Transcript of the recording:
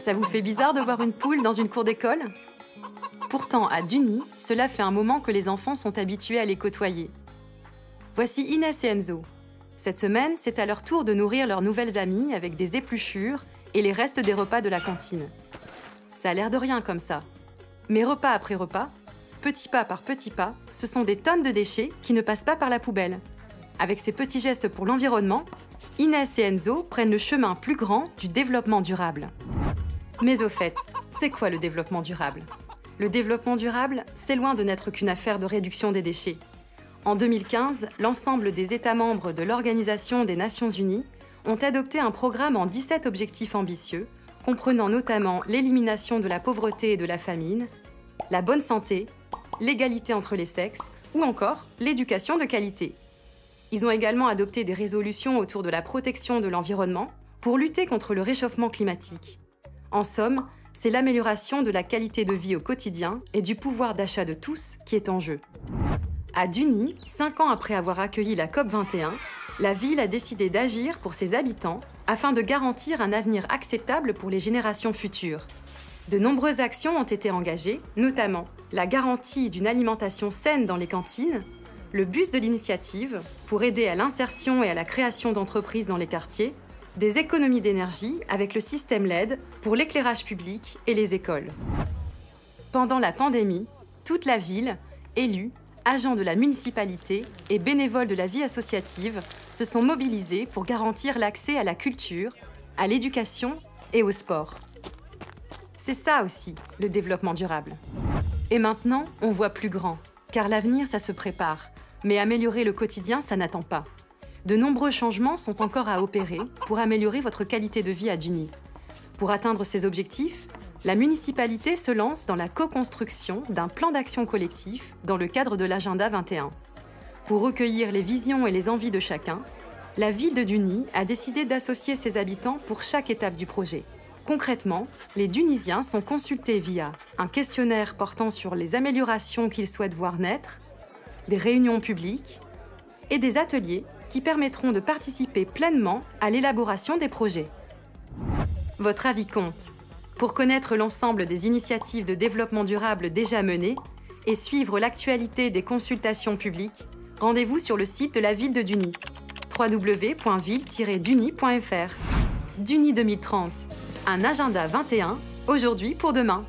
Ça vous fait bizarre de voir une poule dans une cour d'école? Pourtant, à Duny, cela fait un moment que les enfants sont habitués à les côtoyer. Voici Inès et Enzo. Cette semaine, c'est à leur tour de nourrir leurs nouvelles amies avec des épluchures et les restes des repas de la cantine. Ça a l'air de rien comme ça. Mais repas après repas, petit pas par petit pas, ce sont des tonnes de déchets qui ne passent pas par la poubelle. Avec ces petits gestes pour l'environnement, Inès et Enzo prennent le chemin plus grand du développement durable. Mais au fait, c'est quoi le développement durable? Le développement durable, c'est loin de n'être qu'une affaire de réduction des déchets. En 2015, l'ensemble des États membres de l'Organisation des Nations Unies ont adopté un programme en 17 objectifs ambitieux, comprenant notamment l'élimination de la pauvreté et de la famine, la bonne santé, l'égalité entre les sexes ou encore l'éducation de qualité. Ils ont également adopté des résolutions autour de la protection de l'environnement pour lutter contre le réchauffement climatique. En somme, c'est l'amélioration de la qualité de vie au quotidien et du pouvoir d'achat de tous qui est en jeu. À Duny, 5 ans après avoir accueilli la COP21, la ville a décidé d'agir pour ses habitants afin de garantir un avenir acceptable pour les générations futures. De nombreuses actions ont été engagées, notamment la garantie d'une alimentation saine dans les cantines, le bus de l'initiative pour aider à l'insertion et à la création d'entreprises dans les quartiers, des économies d'énergie avec le système LED pour l'éclairage public et les écoles. Pendant la pandémie, toute la ville, élus, agents de la municipalité et bénévoles de la vie associative se sont mobilisés pour garantir l'accès à la culture, à l'éducation et au sport. C'est ça aussi, le développement durable. Et maintenant, on voit plus grand, car l'avenir, ça se prépare. Mais améliorer le quotidien, ça n'attend pas. De nombreux changements sont encore à opérer pour améliorer votre qualité de vie à Duny. Pour atteindre ces objectifs, la municipalité se lance dans la co-construction d'un plan d'action collectif dans le cadre de l'Agenda 21. Pour recueillir les visions et les envies de chacun, la ville de Duny a décidé d'associer ses habitants pour chaque étape du projet. Concrètement, les Dunysiens sont consultés via un questionnaire portant sur les améliorations qu'ils souhaitent voir naître, des réunions publiques et des ateliers qui permettront de participer pleinement à l'élaboration des projets. Votre avis compte. Pour connaître l'ensemble des initiatives de développement durable déjà menées et suivre l'actualité des consultations publiques, rendez-vous sur le site de la ville de Duny, www.ville-duny.fr. Duny 2030, un agenda 21, aujourd'hui pour demain.